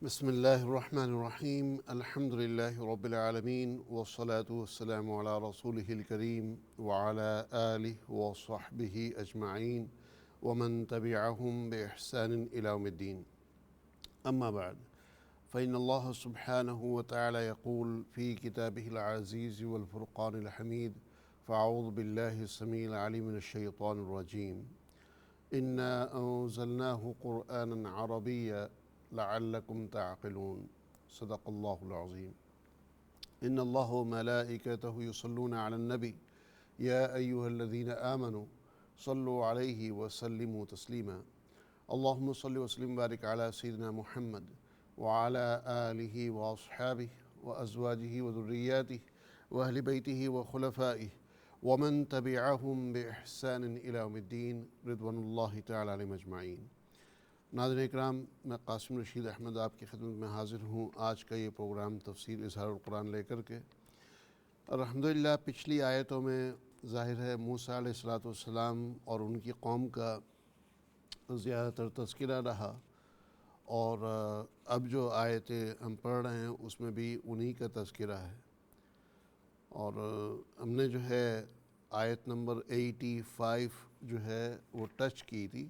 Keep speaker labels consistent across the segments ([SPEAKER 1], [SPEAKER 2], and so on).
[SPEAKER 1] بسم الله الرحمن الرحيم الحمد لله رب العالمين والصلاة والسلام على رسوله الكريم وعلى آله وصحبه أجمعين ومن تبعهم بإحسان إلى يوم الدين. أما بعد، فإن الله سبحانه وتعالى يقول في كتابه العزيز والفرقان الحميد: فأعوذ بالله السميع العليم من الشيطان الرجيم: إنا أنزلناه قرآنا عربيا لعلكم تعقلون. صدق الله العظيم. إن الله وملائكته يصلون على النبي يا أيها الذين آمنوا صلوا عليه وسلموا تسليما. اللهم صل وسلم وبارك على سيدنا محمد وعلى آله وأصحابه وأزواجه وذرياته وأهل بيته وخلفائه ومن تبعهم بإحسان إلى يوم الدين رضوان الله تعالی علیہم اجمعین. ناظرین اکرام، میں قاسم رشید احمد آپ کی خدمت میں حاضر ہوں آج کا یہ پروگرام تفسیر اظہار القرآن لے کر کے. الحمدللہ پچھلی آیتوں میں ظاہر ہے موسیٰ علیہ السلام اور ان کی قوم کا زیادہ تر تذکرہ رہا، اور اب جو آیتیں ہم پڑھ رہے ہیں اس میں بھی انہی کا تذکرہ ہے. اور ہم نے جو ہے آیت نمبر 85 جو ہے وہ ٹچ کی تھی.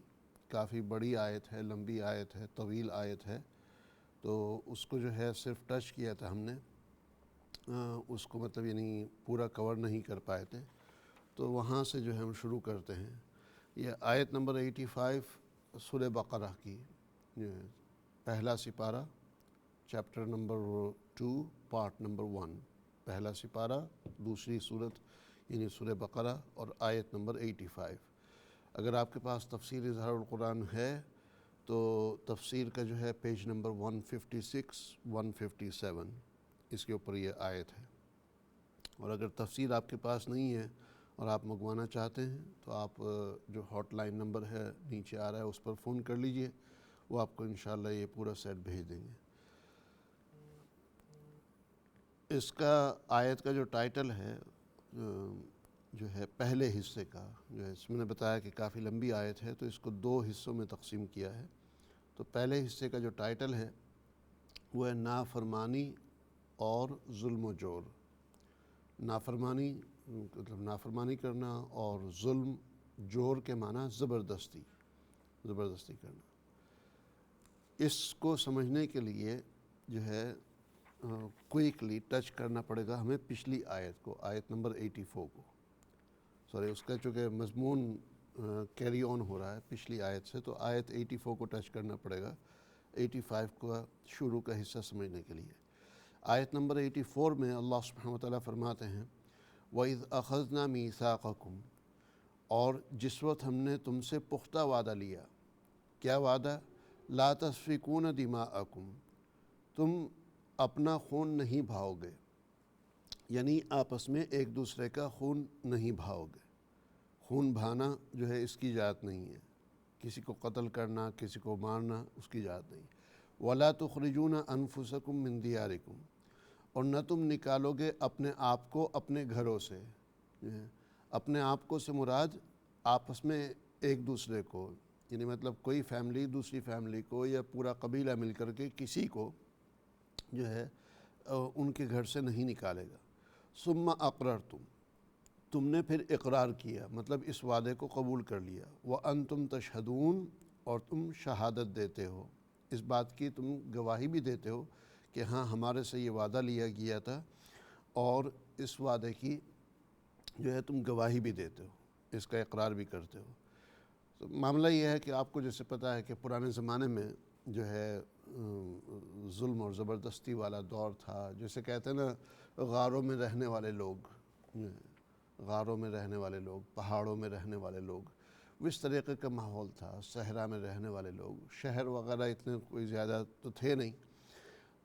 [SPEAKER 1] کافی بڑی آیت ہے، لمبی آیت ہے، طویل آیت ہے، تو اس کو جو ہے صرف ٹچ کیا تھا ہم نے، اس کو مطلب یعنی پورا کور نہیں کر پائے تھے. تو وہاں سے جو ہے ہم شروع کرتے ہیں. یہ آیت نمبر 85 سورہ بقرہ کی پہلا سپارہ، چیپٹر نمبر 2 پارٹ نمبر 1، پہلا سپارہ، دوسری صورت یعنی سورہ بقرہ، اور آیت نمبر 85. اگر آپ کے پاس تفسیر اظہار القرآن ہے تو تفسیر کا جو ہے پیج نمبر 156 157 اس کے اوپر یہ آیت ہے. اور اگر تفسیر آپ کے پاس نہیں ہے اور آپ منگوانا چاہتے ہیں تو آپ جو ہاٹ لائن نمبر ہے نیچے آ رہا ہے اس پر فون کر لیجئے، وہ آپ کو انشاءاللہ یہ پورا سیٹ بھیج دیں گے. اس کا آیت کا جو ٹائٹل ہے جو ہے پہلے حصے کا، جو ہے اس میں نے بتایا کہ کافی لمبی آیت ہے تو اس کو 2 حصوں میں تقسیم کیا ہے. تو پہلے حصے کا جو ٹائٹل ہے وہ ہے نافرمانی اور ظلم و جور. نافرمانی مطلب نافرمانی کرنا، اور ظلم، جور کے معنی زبردستی کرنا. اس کو سمجھنے کے لیے جو ہے کوئکلی ٹچ کرنا پڑے گا ہمیں پچھلی آیت کو، آیت نمبر 84 کو. اس کا چونکہ مضمون کیری آن ہو رہا ہے پچھلی آیت سے، تو آیت 84 کو ٹچ کرنا پڑے گا 85 کا شروع کا حصہ سمجھنے کے لیے. آیت نمبر 84 میں اللہ سبحانہ وتعالیٰ فرماتے ہیں: وَإِذْ أَخَذْنَا مِيثَاقَكُمْ، اور جس وقت ہم نے تم سے پختہ وعدہ لیا. کیا وعدہ؟ لَا تَسْفِكُونَ دِمَاءَكُمْ، تم اپنا خون نہیں بہاؤ گے، یعنی آپس میں ایک دوسرے کا خون نہیں بہاؤ گے. خون بہانا جو ہے اس کی اجازت نہیں ہے، کسی کو قتل کرنا، کسی کو مارنا، اس کی اجازت نہیں. وَلَا تُخْرِجُونَ أَنفُسَكُم مِّن دِيَارِكُمْ، اور نہ تم نکالو گے اپنے آپ کو اپنے گھروں سے. اپنے آپ کو سے مراد آپس میں ایک دوسرے کو، یعنی مطلب کوئی فیملی دوسری فیملی کو یا پورا قبیلہ مل کر کے کسی کو جو ہے ان کے گھر سے نہیں نکالے گا. ثم اقررتم، تم نے پھر اقرار کیا، مطلب اس وعدے کو قبول کر لیا. وانتم تشہدون، اور تم شہادت دیتے ہو، اس بات کی تم گواہی بھی دیتے ہو کہ ہاں ہمارے سے یہ وعدہ لیا گیا تھا، اور اس وعدے کی جو ہے تم گواہی بھی دیتے ہو، اس کا اقرار بھی کرتے ہو. تو معاملہ یہ ہے کہ آپ کو جیسے پتہ ہے کہ پرانے زمانے میں جو ہے ظلم اور زبردستی والا دور تھا. جیسے کہتے ہیں نا غاروں میں رہنے والے لوگ، پہاڑوں میں رہنے والے لوگ، اس طریقے کا ماحول تھا. صحرا میں رہنے والے لوگ، شہر وغیرہ اتنے کوئی زیادہ تو تھے نہیں.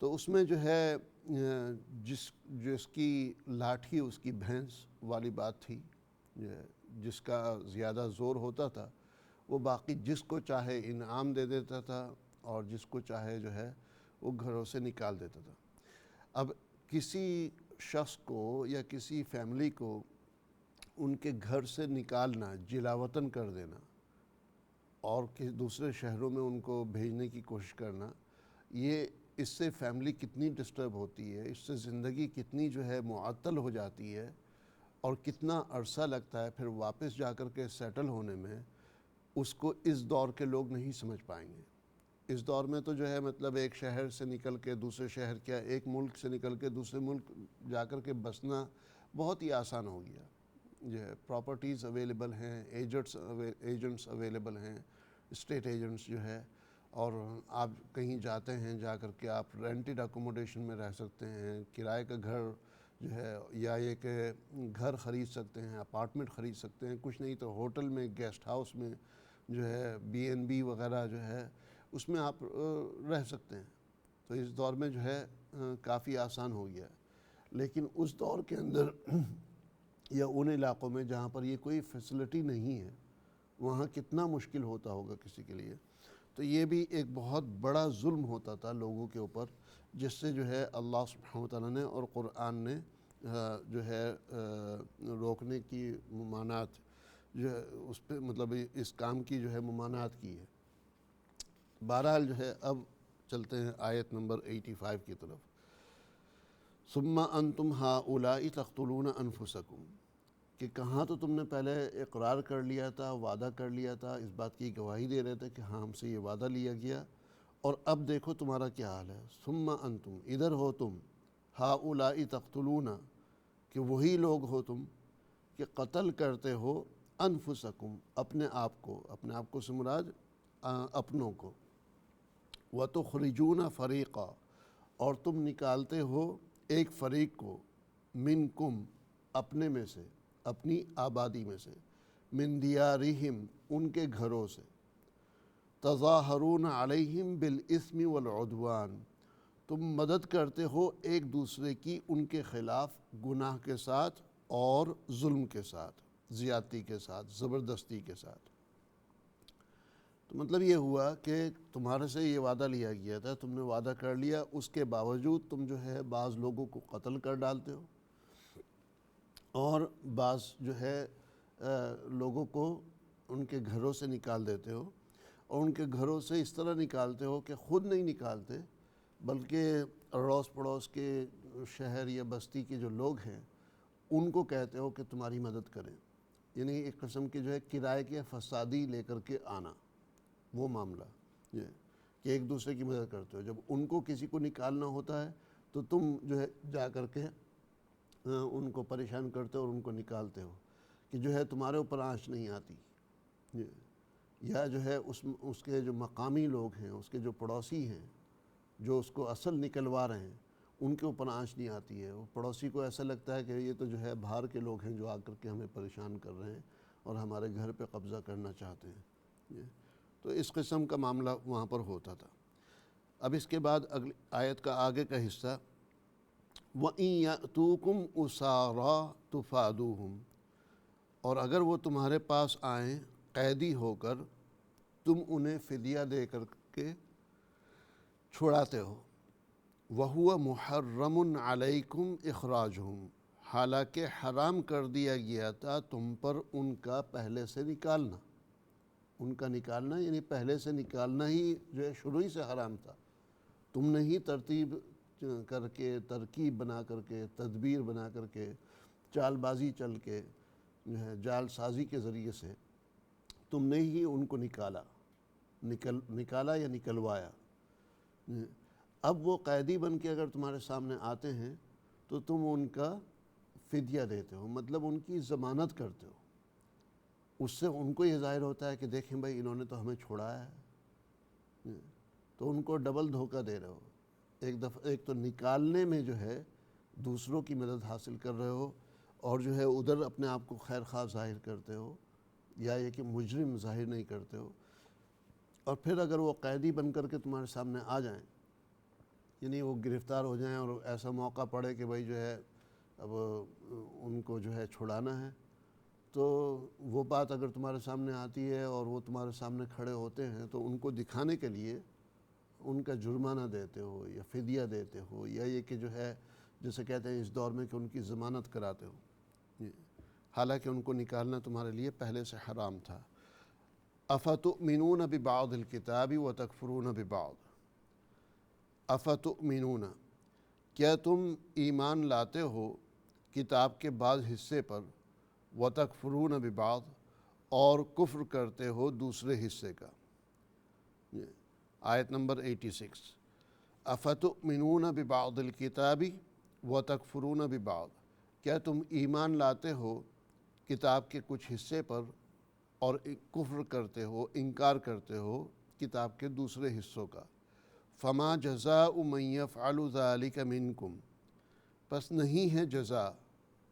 [SPEAKER 1] تو اس میں جو ہے جس کی لاٹھی اس کی بھینس والی بات تھی. جس کا زیادہ زور ہوتا تھا وہ باقی جس کو چاہے انعام دے دیتا تھا، اور جس کو چاہے جو ہے وہ گھروں سے نکال دیتا تھا. اب کسی شخص کو یا کسی فیملی کو ان کے گھر سے نکالنا، جلا وطن کر دینا، اور دوسرے شہروں میں ان کو بھیجنے کی کوشش کرنا، یہ اس سے فیملی کتنی ڈسٹرب ہوتی ہے، اس سے زندگی کتنی جو ہے معطل ہو جاتی ہے، اور کتنا عرصہ لگتا ہے پھر واپس جا کر کے سیٹل ہونے میں، اس کو اس دور کے لوگ نہیں سمجھ پائیں گے۔ اس دور میں تو جو ہے مطلب ایک شہر سے نکل کے دوسرے شہر، کیا ایک ملک سے نکل کے دوسرے ملک جا کر کے بسنا بہت ہی آسان ہو گیا۔ جو ہے پراپرٹیز اویلیبل ہیں، ایجنٹس اویلیبل ہیں، اسٹیٹ ایجنٹس جو ہے، اور آپ کہیں جاتے ہیں، جا کر کے آپ رینٹڈ اکوموڈیشن میں رہ سکتے ہیں، کرائے کا گھر جو ہے، یا یہ کہ گھر خرید سکتے ہیں، اپارٹمنٹ خرید سکتے ہیں، کچھ نہیں تو ہوٹل میں، گیسٹ ہاؤس میں جو ہے، بی این بی وغیرہ جو ہے، اس میں آپ رہ سکتے ہیں۔ تو اس دور میں جو ہے کافی آسان ہو گیا ہے۔ لیکن اس دور کے اندر یا ان علاقوں میں جہاں پر یہ کوئی فیسلٹی نہیں ہے، وہاں کتنا مشکل ہوتا ہوگا کسی کے لیے۔ تو یہ بھی ایک بہت بڑا ظلم ہوتا تھا لوگوں کے اوپر، جس سے جو ہے اللہ سبحانہ وتعالیٰ نے اور قرآن نے جو ہے روکنے کی ممانعت جو ہے اس پہ مطلب اس کام کی جو ہے ممانعت کی ہے۔ بہرحال جو ہے اب چلتے ہیں آیت نمبر 85 کی طرف۔ ثم انتم ہؤلاء تقتلون انفسکم، کہ کہاں تو تم نے پہلے اقرار کر لیا تھا، وعدہ کر لیا تھا، اس بات کی گواہی دے رہے تھے کہ ہاں ہم سے یہ وعدہ لیا گیا، اور اب دیکھو تمہارا کیا حال ہے۔ ثم انتم، ادھر ہو تم، ہؤلاء تقتلون، کہ وہی لوگ ہو تم کہ قتل کرتے ہو انفسکم، اپنے آپ کو سے مراد اپنوں کو، وتخرجون فریقا، اور تم نکالتے ہو ایک فریق کو، منکم، اپنے میں سے، اپنی آبادی میں سے، من دیارہم، ان کے گھروں سے، تظاہرون علیہم بالاسم والعدوان، تم مدد کرتے ہو ایک دوسرے کی ان کے خلاف گناہ کے ساتھ اور ظلم کے ساتھ، زیادتی کے ساتھ، زبردستی کے ساتھ۔ تو مطلب یہ ہوا کہ تمہارے سے یہ وعدہ لیا گیا تھا، تم نے وعدہ کر لیا، اس کے باوجود تم جو ہے بعض لوگوں کو قتل کر ڈالتے ہو، اور بعض جو ہے لوگوں کو ان کے گھروں سے نکال دیتے ہو، اور ان کے گھروں سے اس طرح نکالتے ہو کہ خود نہیں نکالتے، بلکہ اڑوس پڑوس کے شہر یا بستی کے جو لوگ ہیں ان کو کہتے ہو کہ تمہاری مدد کریں، یعنی ایک قسم کی جو ہے کرائے کے فسادی لے کر کے آنا، وہ معاملہ یہ کہ ایک دوسرے کی مدد کرتے ہو۔ جب ان کو کسی کو نکالنا ہوتا ہے تو تم جو ہے جا کر کے ان کو پریشان کرتے ہو اور ان کو نکالتے ہو، کہ جو ہے تمہارے اوپر آنچ نہیں آتی، یا جو ہے اس کے جو مقامی لوگ ہیں، اس کے جو پڑوسی ہیں، جو اس کو اصل نکلوا رہے ہیں، ان کے اوپر آنچ نہیں آتی ہے۔ وہ پڑوسی کو ایسا لگتا ہے کہ یہ تو جو ہے باہر کے لوگ ہیں جو آ کر کے ہمیں پریشان کر رہے ہیں اور ہمارے گھر پہ قبضہ کرنا چاہتے ہیں۔ تو اس قسم کا معاملہ وہاں پر ہوتا تھا۔ اب اس کے بعد اگلی آیت کا آگے کا حصہ، وَإِن يَأْتُوكُمْ أُسَارَىٰ تُفَادُوهُمْ، اور اگر وہ تمہارے پاس آئیں قیدی ہو کر، تم انہیں فدیہ دے کر کے چھڑاتے ہو، وَهُوَ مُحَرَّمٌ عَلَيْكُمْ إِخْرَاجُهُمْ، حالانکہ حرام کر دیا گیا تھا تم پر ان کا پہلے سے نکالنا۔ ان کا نکالنا یعنی پہلے سے نکالنا ہی جو ہے شروع ہی سے حرام تھا، تم نے ہی ترتیب کر کے، ترکیب بنا کر کے، تدبیر بنا کر کے، چال بازی چل کے، جو ہے جال سازی کے ذریعے سے تم نے ہی ان کو نکالا یا نکلوایا۔ اب وہ قیدی بن کے اگر تمہارے سامنے آتے ہیں تو تم ان کا فدیہ دیتے ہو، مطلب ان کی ضمانت کرتے ہو۔ اس سے ان کو یہ ظاہر ہوتا ہے کہ دیکھیں بھائی انہوں نے تو ہمیں چھوڑایا ہے، تو ان کو ڈبل دھوکہ دے رہے ہو۔ ایک تو نکالنے میں جو ہے دوسروں کی مدد حاصل کر رہے ہو، اور جو ہے ادھر اپنے آپ کو خیر خواہ ظاہر کرتے ہو، یا یہ کہ مجرم ظاہر نہیں کرتے ہو۔ اور پھر اگر وہ قیدی بن کر کے تمہارے سامنے آ جائیں، یعنی وہ گرفتار ہو جائیں اور ایسا موقع پڑے کہ بھائی جو ہے اب ان کو جو ہے چھڑانا ہے، تو وہ بات اگر تمہارے سامنے آتی ہے اور وہ تمہارے سامنے کھڑے ہوتے ہیں تو ان کو دکھانے کے لیے ان کا جرمانہ دیتے ہو یا فدیہ دیتے ہو، یا یہ کہ جو ہے جسے کہتے ہیں اس دور میں کہ ان کی ضمانت کراتے ہو، حالانکہ ان کو نکالنا تمہارے لیے پہلے سے حرام تھا۔ افتؤمنون ببعض الکتاب وتکفرون ببعض، افتؤمنون، کیا تم ایمان لاتے ہو کتاب کے بعض حصے پر، وتکفرون ببعض، اور کفر کرتے ہو دوسرے حصے کا۔ آیت نمبر 86، افتؤمنون ببعض الکتاب وتکفرون ببعض، کیا تم ایمان لاتے ہو کتاب کے کچھ حصے پر اور کفر کرتے ہو، انکار کرتے ہو کتاب کے دوسرے حصوں کا۔ فما جزاء من یفعل ذلک منکم، پس نہیں ہے جزا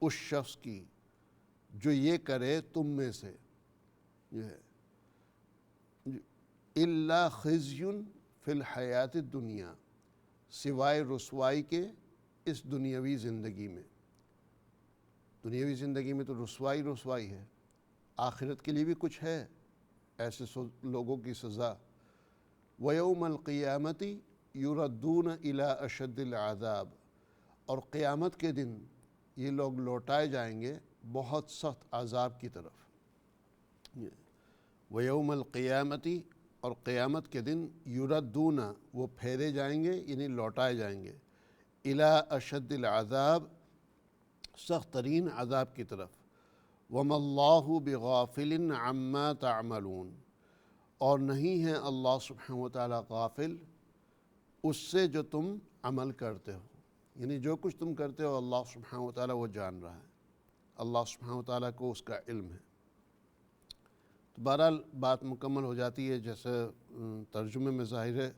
[SPEAKER 1] اس شخص کی جو یہ کرے تم میں سے، یہ ہے الا خزی فی الحیات الدنیا، سوائے رسوائی کے اس دنیاوی زندگی میں۔ دنیاوی زندگی میں تو رسوائی ہے، آخرت کے لیے بھی کچھ ہے ایسے لوگوں کی سزا۔ وَيَوْمَ الْقِيَامَةِ يُرَدُّونَ إِلَىٰ أَشَدِّ الْعَذَابِ، اور قیامت کے دن یہ لوگ لوٹائے جائیں گے بہت سخت عذاب کی طرف۔ وَيَوْمَ الْقِيَامَةِ، اور قیامت کے دن، یردون، وہ پھیرے جائیں گے یعنی لوٹائے جائیں گے، الی اشد العذاب، سخت ترین عذاب کی طرف۔ وما اللہ بغافل عما تعملون، اور نہیں ہے اللہ سبحانہ وتعالی غافل اس سے جو تم عمل کرتے ہو، یعنی جو کچھ تم کرتے ہو اللہ سبحانہ وتعالی وہ جان رہا ہے، اللہ سبحانہ وتعالی کو اس کا علم ہے۔ تو بہرحال بات مکمل ہو جاتی ہے، جیسے ترجمے میں ظاہر ہے،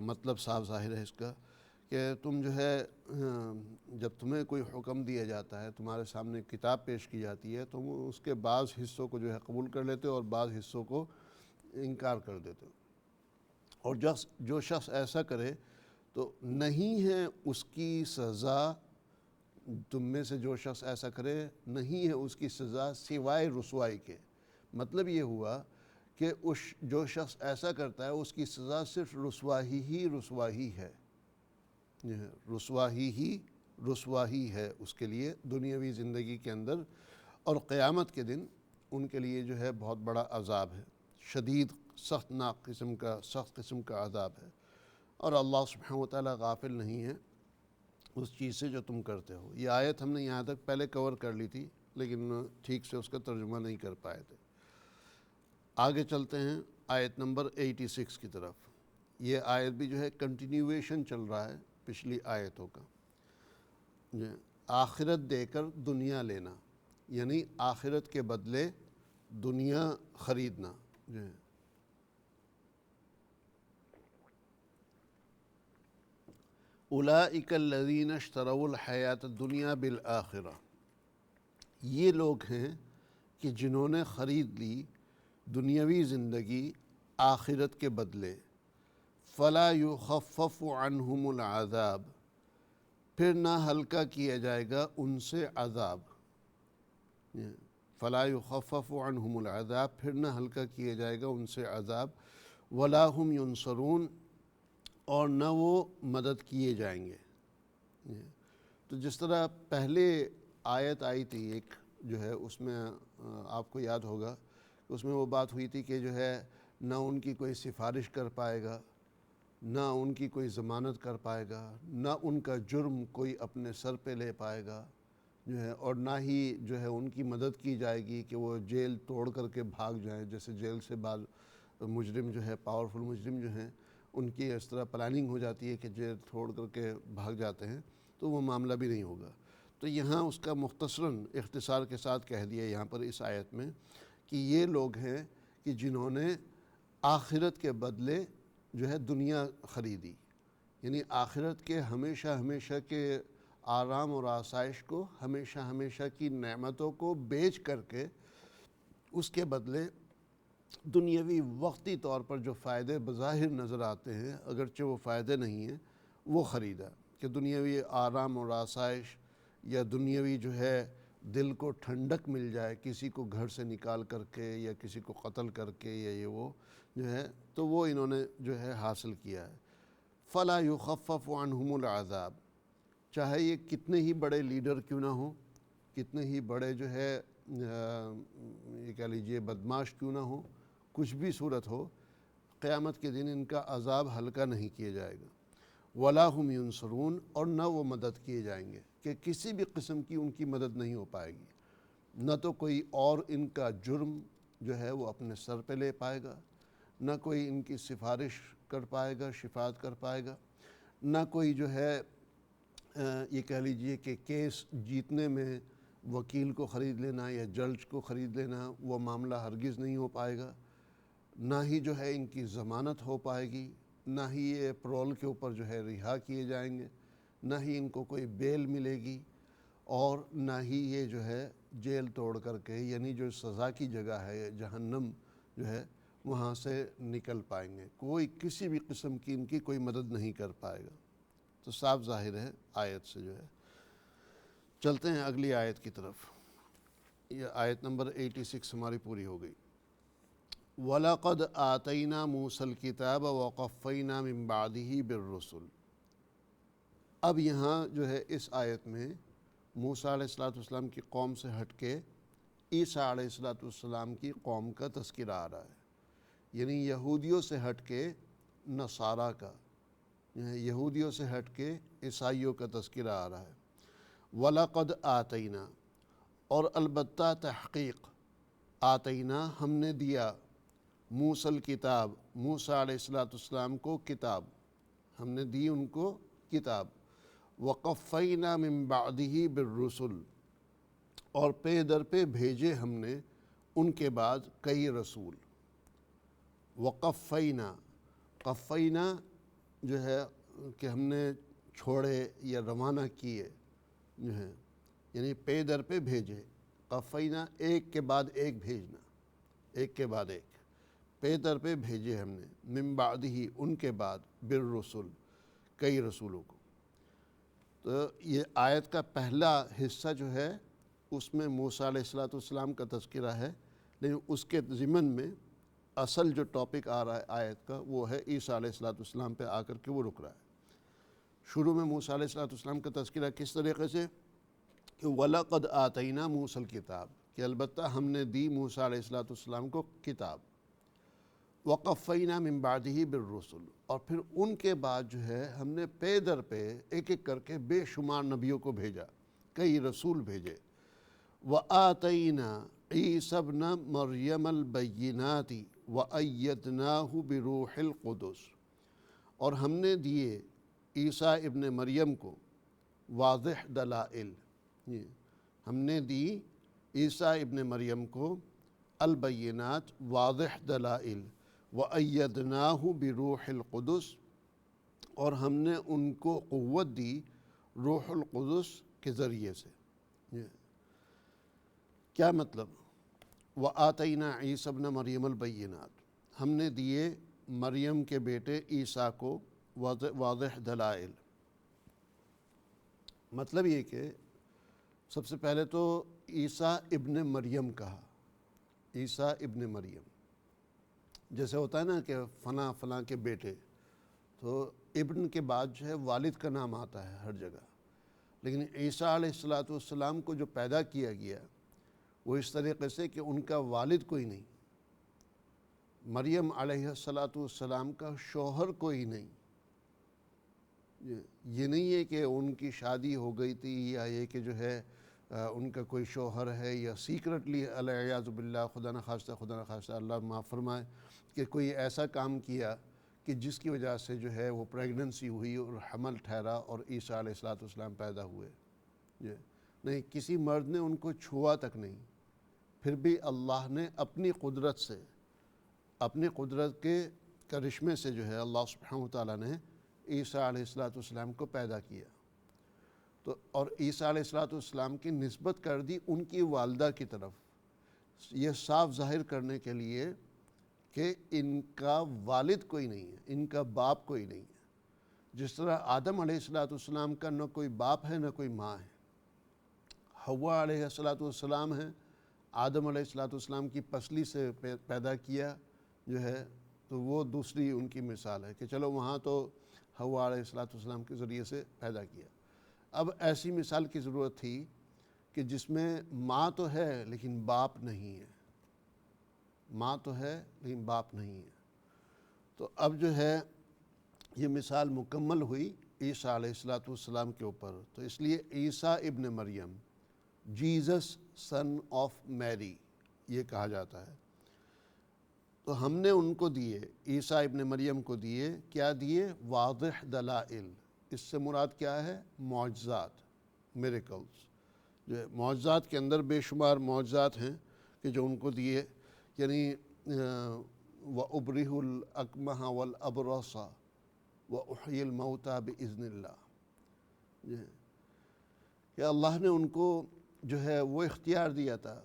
[SPEAKER 1] مطلب صاف ظاہر ہے اس کا، کہ تم جو ہے جب تمہیں کوئی حکم دیا جاتا ہے، تمہارے سامنے کتاب پیش کی جاتی ہے، تم اس کے بعض حصوں کو جو ہے قبول کر لیتے ہو اور بعض حصوں کو انکار کر دیتے ہو، اور جو شخص ایسا کرے تو نہیں ہے اس کی سزا، تم میں سے جو شخص ایسا کرے نہیں ہے اس کی سزا سوائے رسوائی کے۔ مطلب یہ ہوا کہ جو شخص ایسا کرتا ہے اس کی سزا صرف رسوائی ہے، رسوائی ہے اس کے لیے دنیاوی زندگی کے اندر، اور قیامت کے دن ان کے لیے جو ہے بہت بڑا عذاب ہے، شدید سخت قسم کا عذاب ہے۔ اور اللہ سبحانہ وتعالی غافل نہیں ہے اس چیز سے جو تم کرتے ہو۔ یہ آیت ہم نے یہاں تک پہلے کور کر لی تھی، لیکن ٹھیک سے اس کا ترجمہ نہیں کر پائے تھے۔ آگے چلتے ہیں آیت نمبر 86 کی طرف۔ یہ آیت بھی جو ہے کنٹینیویشن چل رہا ہے پچھلی آیتوں کا۔ آخرت دے کر دنیا لینا، یعنی آخرت کے بدلے دنیا خریدنا جو ہے۔ اولئک الذین اشتروا الحیاۃ الدنیا بالآخرہ، یہ لوگ ہیں کہ جنہوں نے خرید لی دنیاوی زندگی آخرت کے بدلے۔ فلا یخفف عنہم العذاب، پھر نہ ہلکا کیا جائے گا ان سے عذاب۔ فلا یخفف عنہم العذاب، پھر نہ ہلکا کیا جائے گا ان سے عذاب۔ ولا هم ینصرون، اور نہ وہ مدد کیے جائیں گے۔ تو جس طرح پہلے آیت آئی تھی ایک جو ہے، اس میں آپ کو یاد ہوگا اس میں وہ بات ہوئی تھی کہ جو ہے نہ ان کی کوئی سفارش کر پائے گا، نہ ان کی کوئی ضمانت کر پائے گا، نہ ان کا جرم کوئی اپنے سر پہ لے پائے گا جو ہے، اور نہ ہی جو ہے ان کی مدد کی جائے گی کہ وہ جیل توڑ کر کے بھاگ جائیں، جیسے جیل سے بعض مجرم جو ہے، پاورفل مجرم جو ہیں، ان کی اس طرح پلاننگ ہو جاتی ہے کہ جیل چھوڑ کر کے بھاگ جاتے ہیں، تو وہ معاملہ بھی نہیں ہوگا۔ تو یہاں اس کا مختصراً اختصار کے ساتھ کہہ دیا یہاں پر اس آیت میں کہ یہ لوگ ہیں کہ جنہوں نے آخرت کے بدلے جو ہے دنیا خریدی، یعنی آخرت کے ہمیشہ کے آرام اور آسائش کو، ہمیشہ کی نعمتوں کو بیچ کر کے اس کے بدلے دنیاوی وقتی طور پر جو فائدے بظاہر نظر آتے ہیں، اگرچہ وہ فائدے نہیں ہیں، وہ خریدا، کہ دنیاوی آرام اور آسائش یا دنیاوی جو ہے دل کو ٹھنڈک مل جائے کسی کو گھر سے نکال کر کے یا کسی کو قتل کر کے یا یہ وہ جو ہے، تو وہ انہوں نے جو ہے حاصل کیا ہے۔ فلا یخفف عنہم العذاب، چاہے یہ کتنے ہی بڑے لیڈر کیوں نہ ہوں، کتنے ہی بڑے جو ہے یہ کہہ لیجئے بدماش کیوں نہ ہوں، کچھ بھی صورت ہو، قیامت کے دن ان کا عذاب ہلکا نہیں کیا جائے گا۔ ولا هم ینصرون، اور نہ وہ مدد کیے جائیں گے، کہ کسی بھی قسم کی ان کی مدد نہیں ہو پائے گی، نہ تو کوئی اور ان کا جرم جو ہے وہ اپنے سر پہ لے پائے گا، نہ کوئی ان کی سفارش کر پائے گا، شفاعت کر پائے گا، نہ کوئی جو ہے یہ کہہ لیجئے کہ کیس جیتنے میں وکیل کو خرید لینا یا جج کو خرید لینا، وہ معاملہ ہرگز نہیں ہو پائے گا، نہ ہی جو ہے ان کی ضمانت ہو پائے گی، نہ ہی یہ پرول کے اوپر جو ہے رہا کیے جائیں گے، نہ ہی ان کو کوئی بیل ملے گی، اور نہ ہی یہ جو ہے جیل توڑ کر کے، یعنی جو سزا کی جگہ ہے جہنم جو ہے وہاں سے نکل پائیں گے، کوئی کسی بھی قسم کی ان کی کوئی مدد نہیں کر پائے گا۔ تو صاف ظاہر ہے آیت سے جو ہے۔ چلتے ہیں اگلی آیت کی طرف، یہ آیت نمبر 86 ہماری پوری ہو گئی۔ وَلَقَدْ آتَيْنَا مُوسَى الْكِتَابَ وَقَفَّيْنَا مِن بَعْدِهِ بِالرُّسُلِ۔ اب یہاں جو ہے اس آیت میں موسیٰ علیہ السلام کی قوم سے ہٹ کے عیسیٰ علیہ السلام کی قوم کا تذکرہ آ رہا ہے، یعنی یہودیوں سے ہٹ کے نصارہ کا، یہودیوں سے ہٹ کے عیسائیوں کا تذکرہ آ رہا ہے۔ وَلَقَدْ آتَيْنَا، اور البتہ تحقیق، آتَيْنَا ہم نے دیا، موسیٰ الکتاب موسیٰ علیہ السلام کو کتاب، ہم نے دی ان کو کتاب، وَقَفَّيْنَا مِن بَعْدِهِ بِالرُّسُلِ، اور پے در پہ بھیجے ہم نے ان کے بعد کئی رسول۔ وَقَفَّيْنَا، قَفَّيْنَا جو ہے کہ ہم نے چھوڑے یا روانہ کیے جو ہے، یعنی پے در پہ بھیجے، قَفَّيْنَا ایک کے بعد ایک بھیجنا، ایک کے بعد ایک، پے در پہ بھیجے ہم نے، من بعدہ ان کے بعد، بالرسل کئی رسولوں کو۔ تو یہ آیت کا پہلا حصہ جو ہے اس میں موسیٰ علیہ السلام کا تذکرہ ہے، لیکن اس کے ضمن میں اصل جو ٹاپک آ رہا ہے آیت کا وہ ہے عیسیٰ علیہ السلام پہ آ کر کے وہ رک رہا ہے۔ شروع میں موسیٰ علیہ السلام کا تذکرہ کس طریقے سے کہ وَلَقَدْ آتَيْنَا مُوسَى الْكِتَابَ، کہ البتہ ہم نے دی موسیٰ علیہ السلام کو کتاب، وَقَفَّيْنَا مِن بَعْدِهِ بِالرُّسُلِ، اور پھر ان کے بعد جو ہے ہم نے پے در پہ ایک ایک کر کے بے شمار نبیوں کو بھیجا، کئی رسول بھیجے۔ وَآتَيْنَا عِيسَى ابْنَ مَرْيَمَ الْبَيِّنَاتِ وَأَيَّدْنَاهُ بِرُوحِ الْقُدُسِ، اور ہم نے دیے عیسیٰ ابن مریم کو واضح دلائل، ہم نے دی عیسیٰ ابن مریم کو البینات واضح دلائل، وَأَيَّدْنَاهُ بِرُوحِ الْقُدُسِ، اور ہم نے ان کو قوت دی روح القدس کے ذریعے سے۔ کیا مطلب؟ وَآتَيْنَا عِيسَى ابْنَ مَرْيَمَ الْبَيِّنَاتِ، ہم نے دیے مریم کے بیٹے عیسیٰ کو واضح دلائل۔ مطلب یہ کہ سب سے پہلے تو عیسیٰ ابن مریم کہا، عیسیٰ ابن مریم، جیسے ہوتا ہے نا کہ فلاں فلاں کے بیٹے، تو ابن کے بعد جو ہے والد کا نام آتا ہے ہر جگہ، لیکن عیسیٰ علیہ السلام کو جو پیدا کیا گیا وہ اس طریقے سے کہ ان کا والد کوئی نہیں، مریم علیہ السلام کا شوہر کوئی نہیں، یہ نہیں ہے کہ ان کی شادی ہو گئی تھی یا یہ کہ جو ہے ان کا کوئی شوہر ہے، یا سیکرٹلی العیاذ باللہ، خدا نخواستہ اللہ معاف فرمائے، کہ کوئی ایسا کام کیا کہ جس کی وجہ سے جو ہے وہ پریگننسی ہوئی اور حمل ٹھہرا اور عیسیٰ علیہ السلام پیدا ہوئے۔ نہیں، کسی مرد نے ان کو چھوا تک نہیں، پھر بھی اللہ نے اپنی قدرت سے، اپنی قدرت کے کرشمے سے جو ہے اللہ سبحانہ وتعالیٰ نے عیسیٰ علیہ السلام کو پیدا کیا، تو اور عیسیٰ علیہ السلام کی نسبت کر دی ان کی والدہ کی طرف، یہ صاف ظاہر کرنے کے لیے کہ ان کا والد کوئی نہیں ہے، ان کا باپ کوئی نہیں ہے۔ جس طرح آدم علیہ السلام کا نہ کوئی باپ ہے نہ کوئی ماں ہے، حوا علیہ السلام ہے، آدم علیہ السلام کی پسلی سے پیدا کیا جو ہے، تو وہ دوسری ان کی مثال ہے کہ چلو وہاں تو حوا علیہ السلام کے ذریعے سے پیدا کیا۔ اب ایسی مثال کی ضرورت تھی کہ جس میں ماں تو ہے لیکن باپ نہیں ہے، ماں تو ہے لیکن باپ نہیں ہے، تو اب جو ہے یہ مثال مکمل ہوئی عیسیٰ علیہ السلام کے اوپر، تو اس لیے عیسیٰ ابن مریم، جیزس سن آف میری، یہ کہا جاتا ہے۔ تو ہم نے ان کو دیے، عیسیٰ ابن مریم کو دیے، کیا دیے؟ واضح دلائل۔ اس سے مراد کیا ہے؟ معجزات، میریکلز۔ جو ہے معجزات کے اندر بے شمار معجزات ہیں کہ جو ان کو دیے، یعنی وَأُبْرِئُ الْأَكْمَحَ وَالْأَبْرَصَ وَأُحْيِي الْمَوْتَى بِإِذْنِ اللَّهِ، کہ اللہ نے ان کو جو ہے وہ اختیار دیا تھا،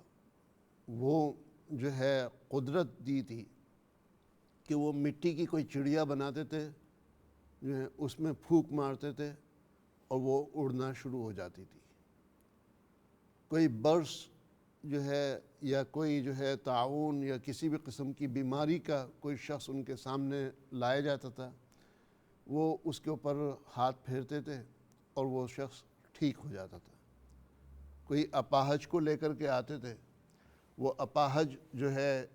[SPEAKER 1] وہ جو ہے قدرت دی تھی کہ وہ مٹی کی کوئی چڑیا بناتے تھے، جو ہے اس میں پھونک مارتے تھے اور وہ اڑنا شروع ہو جاتی تھی۔ کوئی برس جو ہے یا کوئی جو ہے طاعون یا کسی بھی قسم کی بیماری کا کوئی شخص ان کے سامنے لایا جاتا تھا، وہ اس کے اوپر ہاتھ پھیرتے تھے اور وہ شخص ٹھیک ہو جاتا تھا۔ کوئی اپاہج کو لے کر کے آتے تھے، وہ اپاہج جو ہے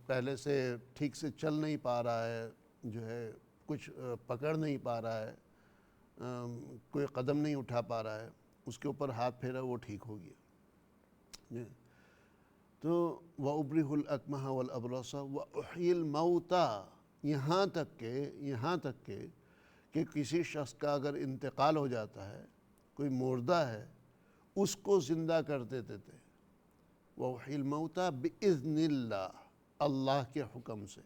[SPEAKER 1] پہلے سے ٹھیک سے چل نہیں پا رہا ہے، جو ہے کچھ پکڑ نہیں پا رہا ہے، کوئی قدم نہیں اٹھا پا رہا ہے، اس کے اوپر ہاتھ پھیرا، وہ ٹھیک ہو گیا۔ تو وَأُبْرِئُ الْأَكْمَحَ وَالْأَبْرَصَ وَأُحْيِي الْمَوْتَى، یہاں تک کہ کسی شخص کا اگر انتقال ہو جاتا ہے، کوئی مردہ ہے، اس کو زندہ کر دیتے تھے۔ وَأُحْيِي الْمَوْتَى بِإِذْنِ اللَّهِ، اللہ کے حکم سے۔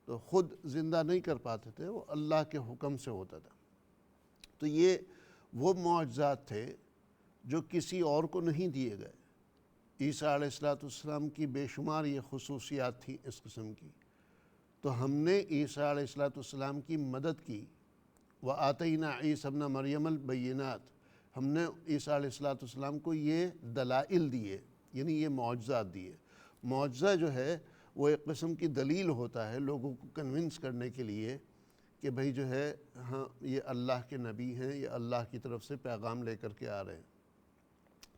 [SPEAKER 1] تو خود زندہ نہیں کر پاتے تھے، وہ اللہ کے حکم سے ہوتا تھا۔ تو یہ وہ معجزات تھے جو کسی اور کو نہیں دیے گئے۔ عیسیٰ علیہ السلام کی بے شمار یہ خصوصیات تھیں اس قسم کی، تو ہم نے عیسیٰ علیہ السلام کی مدد کی۔ وَآتَيْنَا عِيسَى ابْنَ مَرْيَمَ الْبَيِّنَاتِ، ہم نے عیسیٰ علیہ السلام کو یہ دلائل دیے، یعنی یہ معجزات دیے۔ معجزہ جو ہے وہ ایک قسم کی دلیل ہوتا ہے لوگوں کو کنونس کرنے کے لیے کہ بھئی جو ہے ہاں یہ اللہ کے نبی ہیں، یہ اللہ کی طرف سے پیغام لے کر کے آ رہے ہیں،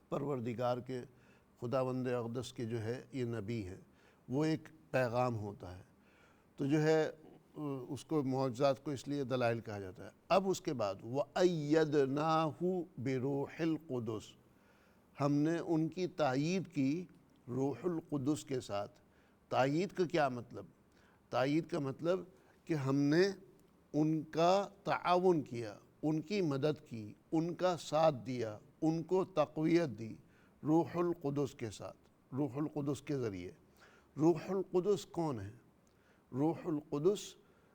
[SPEAKER 1] پروردگار کے، خداوند اقدس کے جو ہے یہ نبی ہیں، وہ ایک پیغام ہوتا ہے۔ تو جو ہے اس کو معجزات کو اس لیے دلائل کہا جاتا ہے۔ اب اس کے بعد وَأَيَّدْنَاهُ بِرُوحِ الْقُدُسِ، ہم نے ان کی تائید کی روح القدس کے ساتھ۔ تائید کا کیا مطلب؟ تائید کا مطلب کہ ہم نے ان کا تعاون کیا، ان کی مدد کی، ان کا ساتھ دیا، ان کو تقویت دی روح القدس کے ساتھ، روح القدس کے ذریعے۔ روح القدس کون ہے؟ روح القدس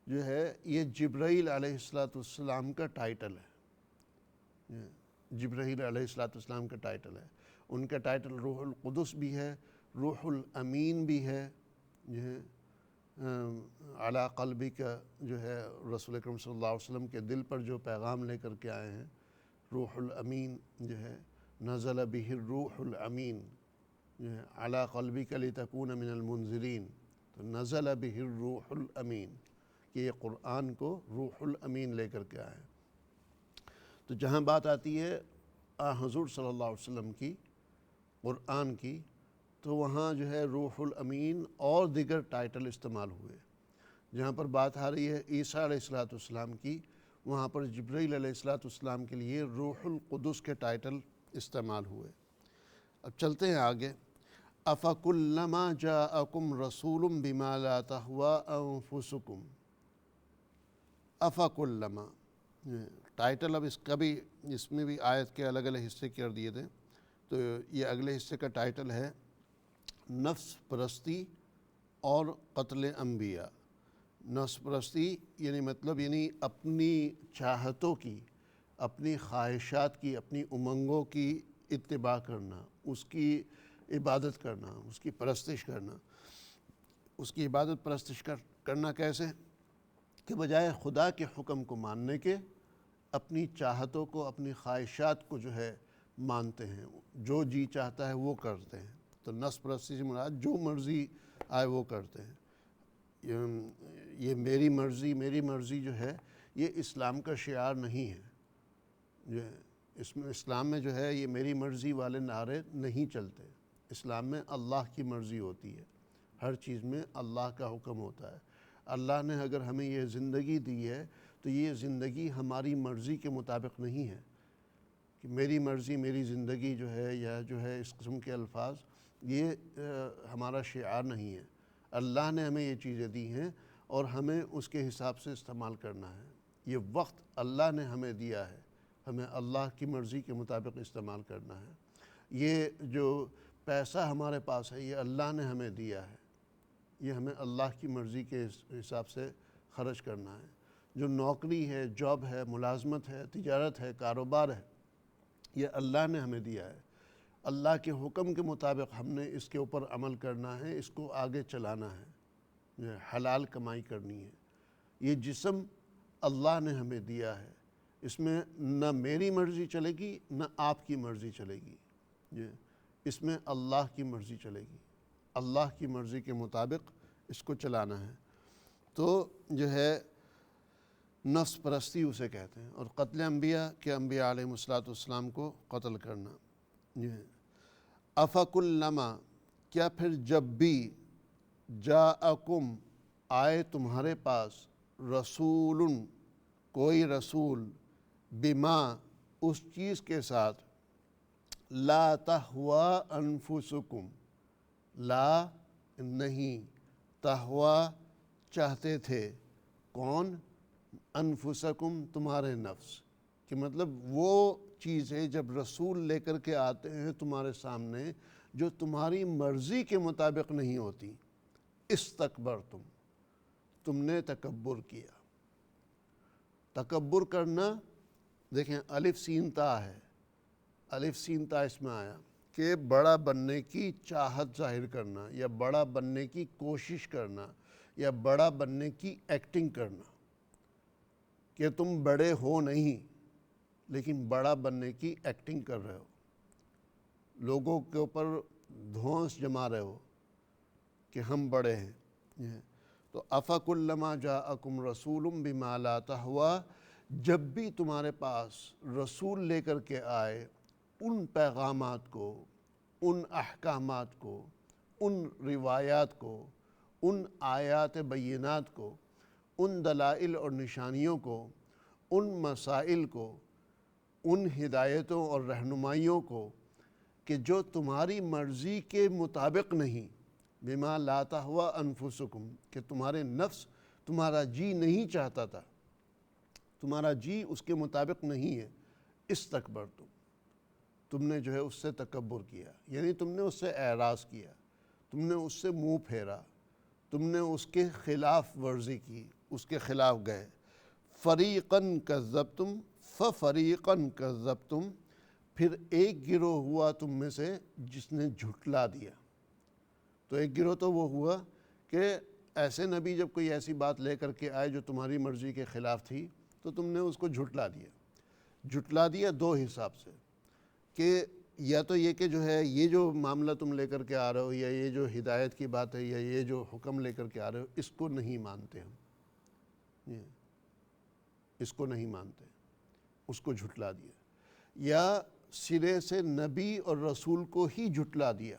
[SPEAKER 1] جو ہے یہ جبرائیل علیہ السلام کا ٹائٹل ہے، جبرائیل علیہ السلام کا ٹائٹل ہے۔ ان کا ٹائٹل روح القدس بھی ہے، روح الامین بھی ہے، جو ہے علی قلبی کا جو ہے رسول اکرم صلی اللہ علیہ وسلم کے دل پر جو پیغام لے کر کے آئے ہیں، روح الامین جو ہے نزل بہ الروح الامین، جو ہے علی قلبک لتکون من المنذرین، تو نزل بہ الروح الامین، کہ یہ قرآن کو روح الامین لے کر کے آئے ہیں۔ تو جہاں بات آتی ہے حضور صلی اللہ علیہ وسلم کی، قرآن کی، تو وہاں جو ہے روح الامین اور دیگر ٹائٹل استعمال ہوئے۔ جہاں پر بات آ رہی ہے عیسیٰ علیہ السلام کی، وہاں پر جبرائیل علیہ السلام کے لیے روح القدس کے ٹائٹل استعمال ہوئے۔ اب چلتے ہیں آگے۔ أَفَكُلَّمَا جَاءَكُمْ رَسُولٌ بِمَا لَا تَهْوَىٰ أَنفُسُكُمْ، أَفَكُلَّمَا ٹائٹل، اب اس میں بھی آیت کے الگ الگ حصے کر دیے تھے، تو یہ اگلے حصے کا ٹائٹل ہے نفس پرستی اور قتل انبیاء۔ نفس پرستی یعنی مطلب یعنی اپنی چاہتوں کی، اپنی خواہشات کی، اپنی امنگوں کی اتباع کرنا، اس کی عبادت کرنا، اس کی پرستش کرنا۔ اس کی عبادت پرستش کرنا کیسے؟ کہ بجائے خدا کے حکم کو ماننے کے اپنی چاہتوں کو، اپنی خواہشات کو جو ہے مانتے ہیں، جو جی چاہتا ہے وہ کرتے ہیں۔ تو نفس پرستی سے مراد جو مرضی آئے وہ کرتے ہیں۔ یہ میری مرضی جو ہے یہ اسلام کا شعار نہیں ہے۔ جو ہے اسلام میں جو ہے یہ میری مرضی والے نعرے نہیں چلتے۔ اسلام میں اللہ کی مرضی ہوتی ہے، ہر چیز میں اللہ کا حکم ہوتا ہے۔ اللہ نے اگر ہمیں یہ زندگی دی ہے تو یہ زندگی ہماری مرضی کے مطابق نہیں ہے کہ میری مرضی میری زندگی جو ہے یا جو ہے اس قسم کے الفاظ، یہ ہمارا شعار نہیں ہے۔ اللہ نے ہمیں یہ چیزیں دی ہیں اور ہمیں اس کے حساب سے استعمال کرنا ہے۔ یہ وقت اللہ نے ہمیں دیا ہے، ہمیں اللہ کی مرضی کے مطابق استعمال کرنا ہے۔ یہ جو پیسہ ہمارے پاس ہے یہ اللہ نے ہمیں دیا ہے، یہ ہمیں اللہ کی مرضی کے حساب سے خرچ کرنا ہے۔ جو نوکری ہے، جاب ہے، ملازمت ہے، تجارت ہے، کاروبار ہے، یہ اللہ نے ہمیں دیا ہے۔ اللہ کے حکم کے مطابق ہم نے اس کے اوپر عمل کرنا ہے، اس کو آگے چلانا ہے، یہ حلال کمائی کرنی ہے۔ یہ جسم اللہ نے ہمیں دیا ہے، اس میں نہ میری مرضی چلے گی نہ آپ کی مرضی چلے گی، اس میں اللہ کی مرضی چلے گی، اللہ کی مرضی کے مطابق اس کو چلانا ہے۔ تو جو ہے نفس پرستی اسے کہتے ہیں، اور قتل انبیاء کہ انبیاء علیہ السلام کو قتل کرنا۔ افکلما کیا پھر جب بھی جاءکم آئے تمہارے پاس رسول کوئی رسول بما اس چیز کے ساتھ لا تہوا انفسکم لا نہیں تہوا چاہتے تھے کون انفسکم تمہارے نفس، کہ مطلب وہ چیزیں جب رسول لے کر کے آتے ہیں تمہارے سامنے جو تمہاری مرضی کے مطابق نہیں ہوتی، استکبرتم تم نے تکبر کیا۔ تکبر کرنا دیکھیں الف سین تا ہے، الف سین تا اس میں آیا کہ بڑا بننے کی چاہت ظاہر کرنا یا بڑا بننے کی کوشش کرنا یا بڑا بننے کی ایکٹنگ کرنا، کہ تم بڑے ہو نہیں لیکن بڑا بننے کی ایکٹنگ کر رہے ہو، لوگوں کے اوپر دھونس جما رہے ہو کہ ہم بڑے ہیں۔ تو افکلما جاءکم رسول بما لا تہوا، جب بھی تمہارے پاس رسول لے کر کے آئے ان پیغامات کو، ان احکامات کو، ان روایات کو، ان آیات بینات کو، ان دلائل اور نشانیوں کو، ان مسائل کو، ان ہدایتوں اور رہنمائیوں کو کہ جو تمہاری مرضی کے مطابق نہیں، بما لا تہوا انفسکم کہ تمہارے نفس تمہارا جی نہیں چاہتا تھا، تمہارا جی اس کے مطابق نہیں ہے، استکبرتم تم نے جو ہے اس سے تکبر کیا، یعنی تم نے اس سے اعراض کیا، تم نے اس سے منہ پھیرا، تم نے اس کے خلاف ورزی کی، اس کے خلاف گئے۔ فریقاً کذبتم ففریقاً کذبتم، پھر ایک گروہ ہوا تم میں سے جس نے جھٹلا دیا۔ تو ایک گروہ تو وہ ہوا کہ ایسے نبی جب کوئی ایسی بات لے کر کے آئے جو تمہاری مرضی کے خلاف تھی تو تم نے اس کو جھٹلا دیا۔ جھٹلا دیا دو حساب سے، کہ یا تو یہ کہ جو ہے یہ جو معاملہ تم لے کر کے آ رہے ہو یا یہ جو ہدایت کی بات ہے یا یہ جو حکم لے کر کے آ رہے ہو اس کو نہیں مانتے ہم، اس کو نہیں مانتے، اس کو جھٹلا دیا، یا سرے سے نبی اور رسول کو ہی جھٹلا دیا،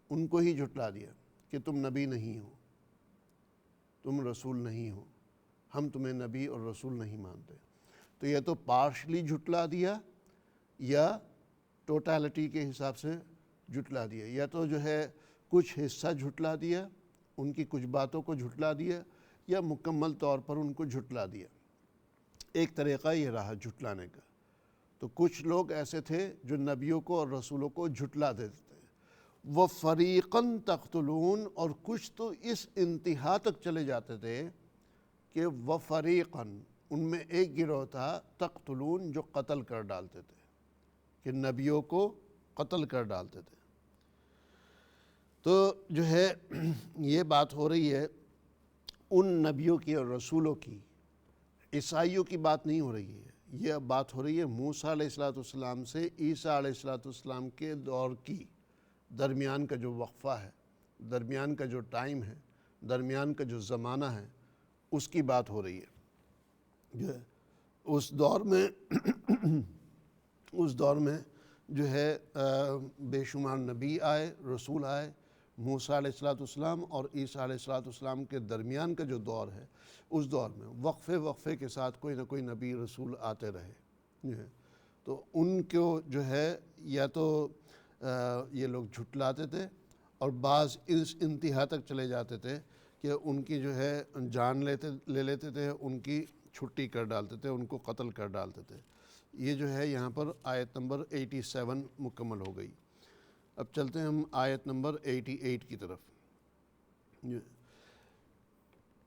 [SPEAKER 1] ان کو ہی جھٹلا دیا کہ تم نبی نہیں ہو، تم رسول نہیں ہو، ہم تمہیں نبی اور رسول نہیں مانتے۔ تو یہ تو پارشلی جھٹلا دیا یا ٹوٹالٹی کے حساب سے جھٹلا دیا، یا تو جو ہے کچھ حصہ جھٹلا دیا، ان کی کچھ باتوں کو جھٹلا دیا، یا مکمل طور پر ان کو جھٹلا دیا۔ ایک طریقہ یہ رہا جھٹلانے کا۔ تو کچھ لوگ ایسے تھے جو نبیوں کو اور رسولوں کو جھٹلا دیتے تھے، وَفَرِيقًا تَقْتُلُونَ، اور کچھ تو اس انتہا تک چلے جاتے تھے کہ وَفَرِيقًا ان میں ایک گروہ تھا تقتلون جو قتل کر ڈالتے تھے، کہ نبیوں کو قتل کر ڈالتے تھے۔ تو جو ہے یہ بات ہو رہی ہے ان نبیوں کی اور رسولوں کی، عیسائیوں کی بات نہیں ہو رہی ہے، یہ بات ہو رہی ہے موسیٰ علیہ السلام سے عیسیٰ علیہ السلام کے دور کی، درمیان کا جو وقفہ ہے، درمیان کا جو ٹائم ہے، درمیان کا جو زمانہ ہے، اس کی بات ہو رہی ہے۔ اس دور میں جو ہے بے شمار نبی آئے، رسول آئے، موسیٰ علیہ السلام اور عیسیٰ علیہ السلام کے درمیان کا جو دور ہے، اس دور میں وقفے کے ساتھ کوئی نہ کوئی نبی رسول آتے رہے، تو ان کو جو ہے یا تو یہ لوگ جھٹلاتے تھے، اور بعض اس انتہا تک چلے جاتے تھے کہ ان کی جو ہے جان لے لیتے تھے، ان کی چھٹی کر ڈالتے تھے، ان کو قتل کر ڈالتے تھے۔ یہ جو ہے یہاں پر آیت نمبر 87 مکمل ہو گئی۔ اب چلتے ہیں ہم آیت نمبر 88 کی طرف۔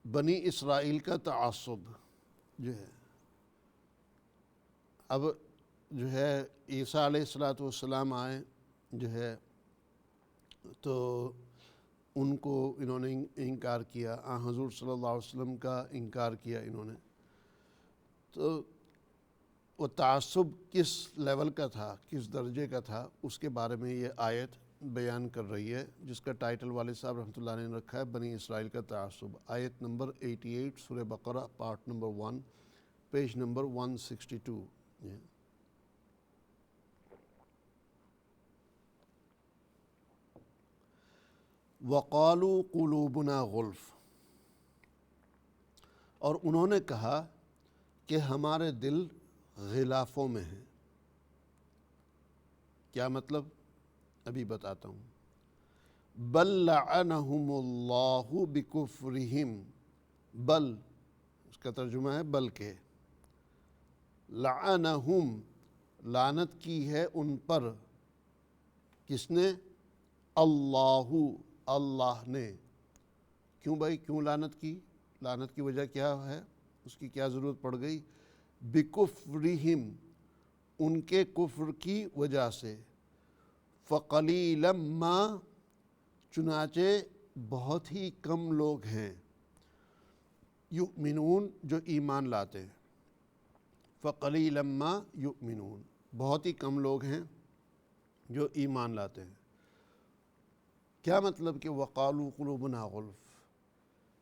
[SPEAKER 1] بنی اسرائیل کا تعصب جو ہے، اب جو ہے عیسیٰ علیہ السلام آئے جو ہے تو ان کو انہوں نے انکار کیا، حضور صلی اللہ علیہ وسلم کا انکار کیا انہوں نے۔ تو وہ تعصب کس لیول کا تھا، کس درجے کا تھا، اس کے بارے میں یہ آیت بیان کر رہی ہے، جس کا ٹائٹل والد صاحب رحمۃ اللہ علیہ نے رکھا ہے بنی اسرائیل کا تعصب۔ آیت نمبر 88 سورہ بقرہ پارٹ نمبر 1 پیج نمبر 162۔ وَقَالُوا قُلُوبُنَا غُلْف، اور انہوں نے کہا کہ ہمارے دل غلافوں میں ہیں۔ کیا مطلب؟ ابھی بتاتا ہوں۔ بل لعنہم اللہ بکفرہم، بل اس کا ترجمہ ہے بلکہ، لعنہم لعنت کی ہے ان پر، کس نے؟ اللہ نے۔ کیوں بھائی، کیوں لعنت کی؟ لعنت کی وجہ کیا ہے؟ اس کی کیا ضرورت پڑ گئی؟ بکفرہم، ان کے کفر کی وجہ سے، فقلیلا ما، چنانچہ بہت ہی کم لوگ ہیں، یؤمنون جو ایمان لاتے ہیں، فقلیلا ما یؤمنون، بہت ہی کم لوگ ہیں جو ایمان لاتے ہیں۔ کیا مطلب کہ وقالوا قلوبنا غلف؟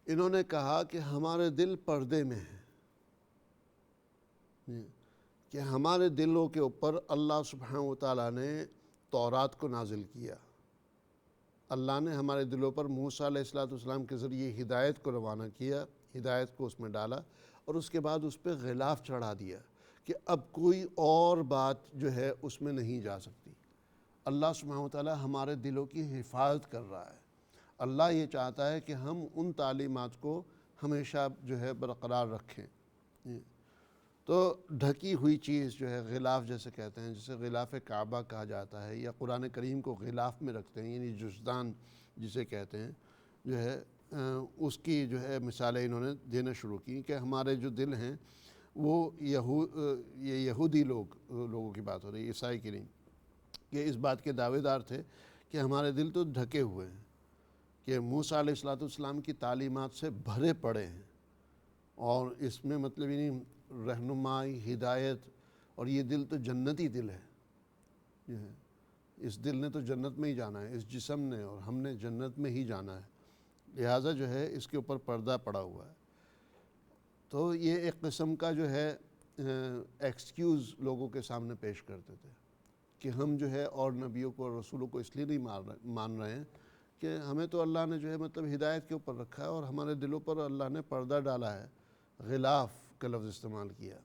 [SPEAKER 1] انہوں نے کہا کہ ہمارے دل پردے میں ہیں، کہ ہمارے دلوں کے اوپر اللہ سبحانہ وتعالیٰ نے تورات کو نازل کیا، اللہ نے ہمارے دلوں پر موسیٰ علیہ السلام کے ذریعے ہدایت کو روانہ کیا، ہدایت کو اس میں ڈالا، اور اس کے بعد اس پہ غلاف چڑھا دیا کہ اب کوئی اور بات جو ہے اس میں نہیں جا سکتی۔ اللہ سبحانہ وتعالیٰ ہمارے دلوں کی حفاظت کر رہا ہے۔ اللہ یہ چاہتا ہے کہ ہم ان تعلیمات کو ہمیشہ جو ہے برقرار رکھیں۔ تو ڈھکی ہوئی چیز جو ہے غلاف جیسے کہتے ہیں، جسے غلاف کعبہ کہا جاتا ہے، یا قرآن کریم کو غلاف میں رکھتے ہیں، یعنی جزدان جسے کہتے ہیں، جو ہے اس کی جو ہے مثالیں انہوں نے دینا شروع کی کہ ہمارے جو دل ہیں وہ یہ یہودی لوگوں کی بات ہو رہی ہے، عیسائی کی نہیں، کہ اس بات کے دعوے دار تھے کہ ہمارے دل تو ڈھکے ہوئے ہیں، کہ موسیٰ علیہ السلام کی تعلیمات سے بھرے پڑے ہیں، اور اس میں مطلب یعنی رہنمائی، ہدایت، اور یہ دل تو جنتی دل ہے، اس دل نے تو جنت میں ہی جانا ہے، اس جسم نے اور ہم نے جنت میں ہی جانا ہے، لہٰذا جو ہے اس کے اوپر پردہ پڑا ہوا ہے۔ تو یہ ایک قسم کا جو ہے ایکسکیوز لوگوں کے سامنے پیش کرتے تھے کہ ہم جو ہے اور نبیوں کو اور رسولوں کو اس لیے نہیں مان رہے ہیں کہ ہمیں تو اللہ نے جو ہے مطلب ہدایت کے اوپر رکھا ہے، اور ہمارے دلوں پر اللہ نے پردہ ڈالا ہے۔ غلاف کا لفظ استعمال کیا،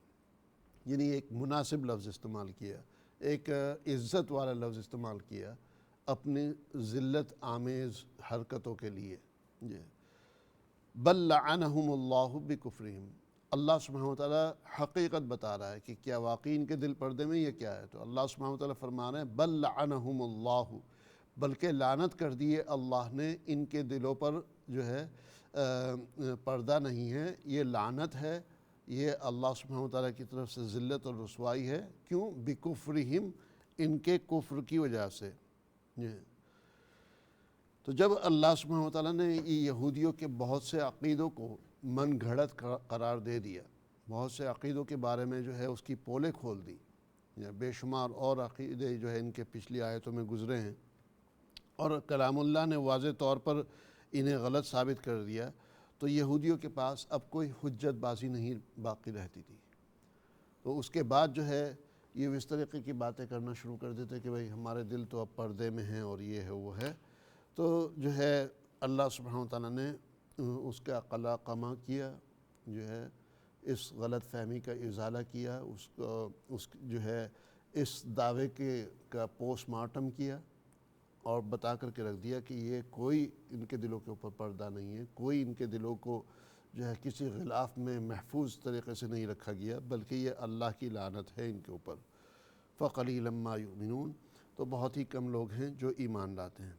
[SPEAKER 1] یعنی ایک مناسب لفظ استعمال کیا، ایک عزت والا لفظ استعمال کیا اپنی ذلت آمیز حرکتوں کے لیے۔ بل لعنہم اللہ بکفرہم، اللہ سبحانہ وتعالیٰ حقیقت بتا رہا ہے کہ کیا واقعی ان کے دل پردے میں یہ کیا ہے، تو اللہ سبحانہ وتعالیٰ فرما رہے ہیں بل لعنہم اللہ، بلکہ لعنت کر دیے اللہ نے ان کے دلوں پر جو ہے پردہ نہیں ہے، یہ لعنت ہے، یہ اللہ سبحانہ وتعالیٰ کی طرف سے ذلت اور رسوائی ہے۔ کیوں؟ بکفرہم، ان کے کفر کی وجہ سے۔ تو جب اللہ سبحانہ وتعالیٰ نے یہودیوں کے بہت سے عقیدوں کو من گھڑت قرار دے دیا، بہت سے عقیدوں کے بارے میں جو ہے اس کی پولیں کھول دی، بے شمار اور عقیدے جو ہے ان کے پچھلی آیتوں میں گزرے ہیں، اور کلام اللہ نے واضح طور پر انہیں غلط ثابت کر دیا، تو یہودیوں کے پاس اب کوئی حجت بازی نہیں باقی رہتی تھی۔ تو اس کے بعد جو ہے یہ اس طریقے کی باتیں کرنا شروع کر دیتے کہ بھئی ہمارے دل تو اب پردے میں ہیں اور یہ ہے وہ ہے۔ تو جو ہے اللہ سبحانہ وتعالیٰ نے اس کا قلع قمع کیا، جو ہے اس غلط فہمی کا ازالہ کیا، اس جو ہے اس دعوے کا پوسٹ مارٹم کیا اور بتا کر کے رکھ دیا کہ یہ کوئی ان کے دلوں کے اوپر پردہ نہیں ہے، کوئی ان کے دلوں کو جو ہے کسی غلاف میں محفوظ طریقے سے نہیں رکھا گیا، بلکہ یہ اللہ کی لعنت ہے ان کے اوپر۔ فَقَلِيلًا مَا يُؤْمِنُونَ، تو بہت ہی کم لوگ ہیں جو ایمان لاتے ہیں۔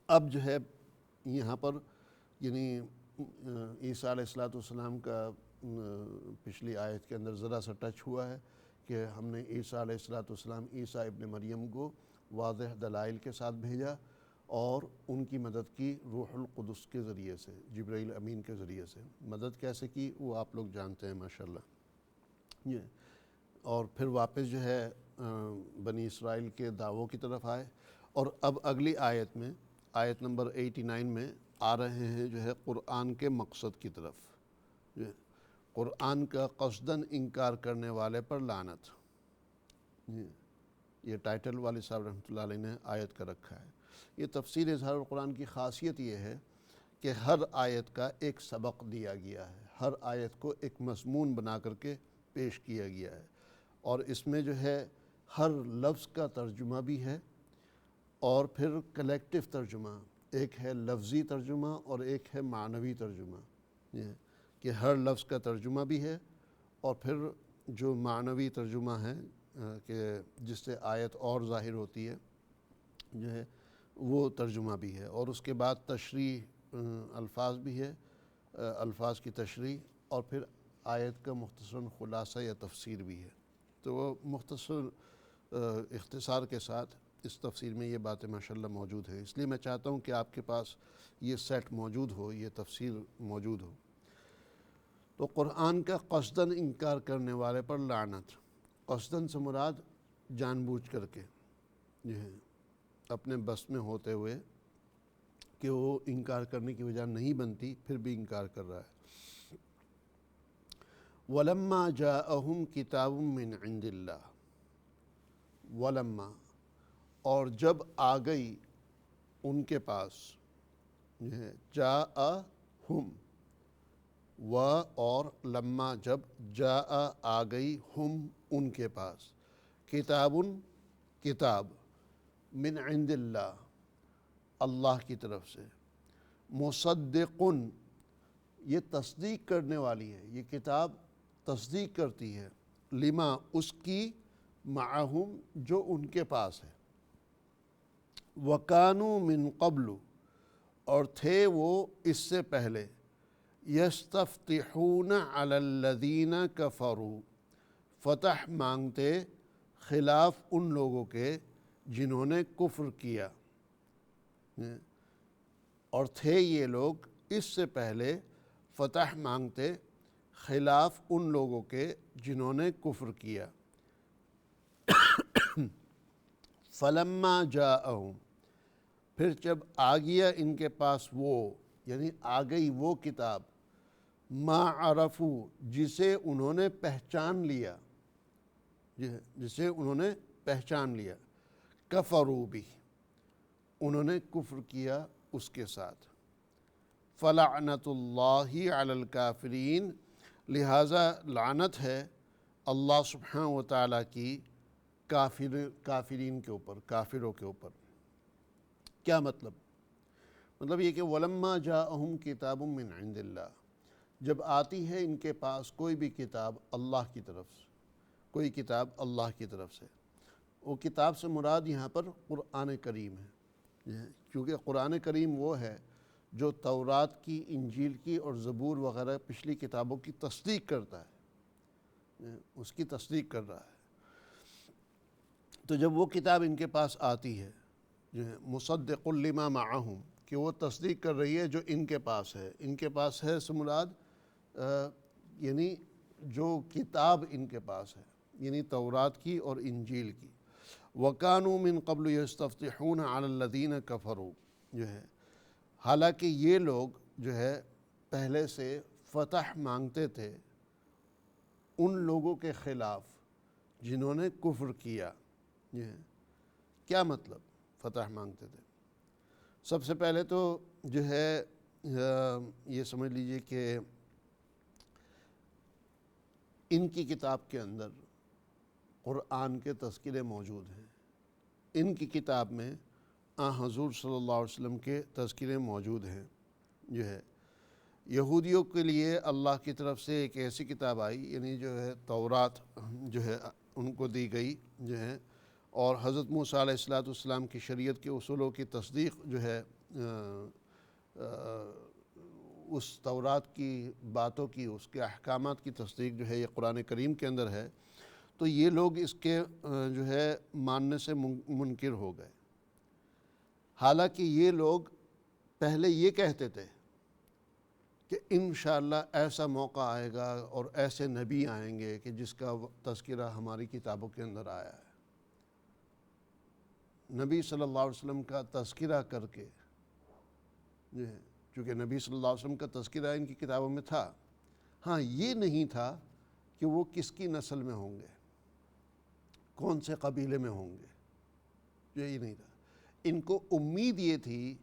[SPEAKER 1] اب جو ہے یہاں پر یعنی عیسیٰ علیہ السلام کا پچھلی آیت کے اندر ذرا سا ٹچ ہوا ہے کہ ہم نے عیسیٰ علیہ السلام عیسیٰ ابن مریم کو واضح دلائل کے ساتھ بھیجا اور ان کی مدد کی روح القدس کے ذریعے سے، جبرائیل امین کے ذریعے سے۔ مدد کیسے کی وہ آپ لوگ جانتے ہیں ماشاءاللہ۔ اور پھر واپس جو ہے بنی اسرائیل کے دعووں کی طرف آئے، اور اب اگلی آیت میں آیت نمبر 89 میں آ رہے ہیں جو ہے قرآن کے مقصد کی طرف، قرآن کا قصداً انکار کرنے والے پر لعنت۔ یہ ٹائٹل والد صاحب رحمۃ اللہ علیہ نے آیت کا رکھا ہے۔ یہ تفسیر اظہار القرآن کی خاصیت یہ ہے کہ ہر آیت کا ایک سبق دیا گیا ہے، ہر آیت کو ایک مضمون بنا کر کے پیش کیا گیا ہے، اور اس میں جو ہے ہر لفظ کا ترجمہ بھی ہے، اور پھر کلیکٹیو ترجمہ، ایک ہے لفظی ترجمہ اور ایک ہے معنوی ترجمہ، کہ ہر لفظ کا ترجمہ بھی ہے، اور پھر جو معنوی ترجمہ ہے کہ جس سے آیت اور ظاہر ہوتی ہے جو ہے وہ ترجمہ بھی ہے، اور اس کے بعد تشریح الفاظ بھی ہے، الفاظ کی تشریح، اور پھر آیت کا مختصر خلاصہ یا تفسیر بھی ہے۔ تو وہ مختصر اختصار کے ساتھ اس تفسیر میں یہ باتیں ماشاءاللہ موجود ہے، اس لیے میں چاہتا ہوں کہ آپ کے پاس یہ سیٹ موجود ہو، یہ تفسیر موجود ہو۔ تو قرآن کا قصداً انکار کرنے والے پر لعنت، قصداً سے مراد جان بوجھ کر کے جو ہے اپنے بس میں ہوتے ہوئے کہ وہ انکار کرنے کی وجہ نہیں بنتی پھر بھی انکار کر رہا ہے۔ وَلَمَّا جَاءَهُمْ كِتَابٌ مِّنْ عِنْدِ اللَّهِ، وَلَمَّا، اور جب آ گئی ان کے پاس، جاءہم، و اور لما، جب، جاء آ گئی، ہم ان کے پاس، کتابٌ کتاب، من عند اللہ اللہ کی طرف سے، مصدقٌ یہ تصدیق کرنے والی ہے، یہ کتاب تصدیق کرتی ہے، لما اس کی، معہم جو ان کے پاس ہے، وَكَانُوا مِن قَبْلُ اور تھے وہ اس سے پہلے، یستفتحون علی الذین کفروا فتح مانگتے خلاف ان لوگوں کے جنہوں نے کفر کیا، اور تھے یہ لوگ اس سے پہلے فتح مانگتے خلاف ان لوگوں کے جنہوں نے کفر کیا۔ فلما جاءہم پھر جب آ گیا ان کے پاس وہ، یعنی آ گئی وہ کتاب، ما عرفوا جسے انہوں نے پہچان لیا، جسے انہوں نے پہچان لیا، کفروا بھی انہوں نے کفر کیا اس کے ساتھ، فلعنت اللہ علی الکافرین لہذا لعنت ہے اللہ سبحانہ و تعالیٰ کی کافرین کے اوپر، کافروں کے اوپر۔ کیا مطلب؟ مطلب یہ کہ وَلَمَّا جَاءَهُمْ كِتَابٌ مِّنْ عِنْدِ اللَّهِ جب آتی ہے ان کے پاس کوئی بھی کتاب اللہ کی طرف سے، کوئی کتاب اللہ کی طرف سے، وہ کتاب سے مراد یہاں پر قرآن کریم ہے، کیونکہ قرآن کریم وہ ہے جو تورات کی، انجیل کی اور زبور وغیرہ پچھلی کتابوں کی تصدیق کرتا ہے، اس کی تصدیق کر رہا ہے۔ تو جب وہ کتاب ان کے پاس آتی ہے جو ہے مصدق لما معہم کہ وہ تصدیق کر رہی ہے جو ان کے پاس ہے، ان کے پاس ہے سے مراد یعنی جو کتاب ان کے پاس ہے، یعنی تورات کی اور انجیل کی۔ وَكَانُوا مِن قَبْلُ يَسْتَفْتِحُونَ عَلَى الَّذِينَ كَفَرُوا جو ہے حالانکہ یہ لوگ جو ہے پہلے سے فتح مانگتے تھے ان لوگوں کے خلاف جنہوں نے کفر کیا۔ کیا مطلب فتح مانگتے تھے؟ سب سے پہلے تو جو ہے یہ سمجھ لیجئے کہ ان کی کتاب کے اندر قرآن کے تذکرے موجود ہیں، ان کی کتاب میں حضور صلی اللہ علیہ وسلم کے تذکرے موجود ہیں۔ جو ہے یہودیوں کے لیے اللہ کی طرف سے ایک ایسی کتاب آئی، یعنی جو ہے تورات جو ہے ان کو دی گئی جو ہے، اور حضرت موسیٰ علیہ السلام کی شریعت کے اصولوں کی تصدیق جو ہے اس تورات کی باتوں کی، اس کے احکامات کی تصدیق جو ہے یہ قرآن کریم کے اندر ہے، تو یہ لوگ اس کے جو ہے ماننے سے منکر ہو گئے۔ حالانکہ یہ لوگ پہلے یہ کہتے تھے کہ انشاءاللہ ایسا موقع آئے گا اور ایسے نبی آئیں گے کہ جس کا تذکرہ ہماری کتابوں کے اندر آیا ہے۔ نبی صلی اللہ علیہ وسلم کا تذکرہ کر کے چونکہ نبی صلی اللہ علیہ وسلم کا تذکرہ ان کی کتابوں میں تھا، ہاں یہ نہیں تھا کہ وہ کس کی نسل میں ہوں گے، کون سے قبیلے میں ہوں گے، یہ نہیں تھا۔ ان کو امید یہ تھی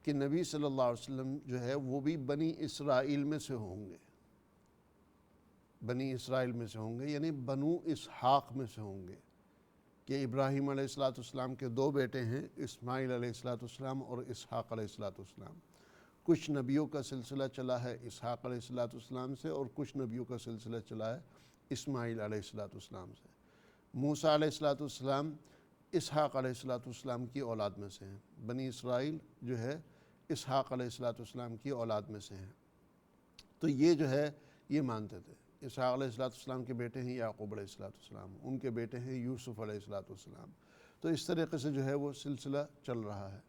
[SPEAKER 1] کہ نبی صلی اللہ علیہ وسلم جو ہے وہ بھی بنی اسرائیل میں سے ہوں گے، بنی اسرائیل میں سے ہوں گے، یعنی بنو اسحاق میں سے ہوں گے، کہ ابراہیم علیہ السلام کے دو بیٹے ہیں، اسماعیل علیہ السلام اور اسحاق علیہ السلام۔ کچھ نبیوں کا سلسلہ چلا ہے اسحاق علیہ السلام سے، اور کچھ نبیوں کا سلسلہ چلا ہے اسماعیل علیہ السلام سے۔ موسیٰ علیہ السلام اسحاق علیہ السلام کی اولاد میں سے ہیں، بنی اسرائیل جو ہے اسحاق علیہ السلام کی اولاد میں سے ہیں۔ تو یہ جو ہے یہ مانتے تھے۔ اسحاق علیہ السلام کے بیٹے ہیں یعقوب علیہ السلام، ان کے بیٹے ہیں یوسف علیہ السلام۔ تو اس طریقے سے جو ہے وہ سلسلہ چل رہا ہے۔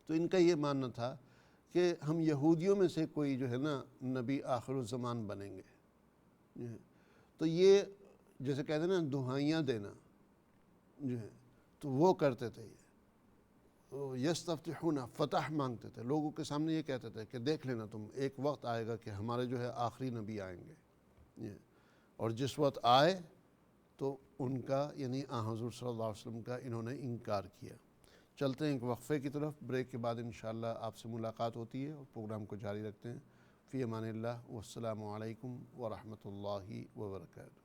[SPEAKER 1] تو ان کا یہ ماننا تھا کہ ہم یہودیوں میں سے کوئی جو ہے نا نبی آخر الزمان بنیں گے۔ تو یہ جیسے کہتے ہیں نا دہائیاں دینا جو ہے، تو وہ کرتے تھے، یہ یستفتحون فتح مانگتے تھے، لوگوں کے سامنے یہ کہتے تھے کہ دیکھ لینا تم، ایک وقت آئے گا کہ ہمارے جو ہے آخری نبی آئیں گے، اور جس وقت آئے تو ان کا یعنی حضور صلی اللہ علیہ وسلم کا انہوں نے انکار کیا۔ چلتے ہیں ایک وقفے کی طرف، بریک کے بعد انشاءاللہ آپ سے ملاقات ہوتی ہے اور پروگرام کو جاری رکھتے ہیں۔ فی امان اللہ، والسلام علیکم ورحمۃ اللہ وبرکاتہ۔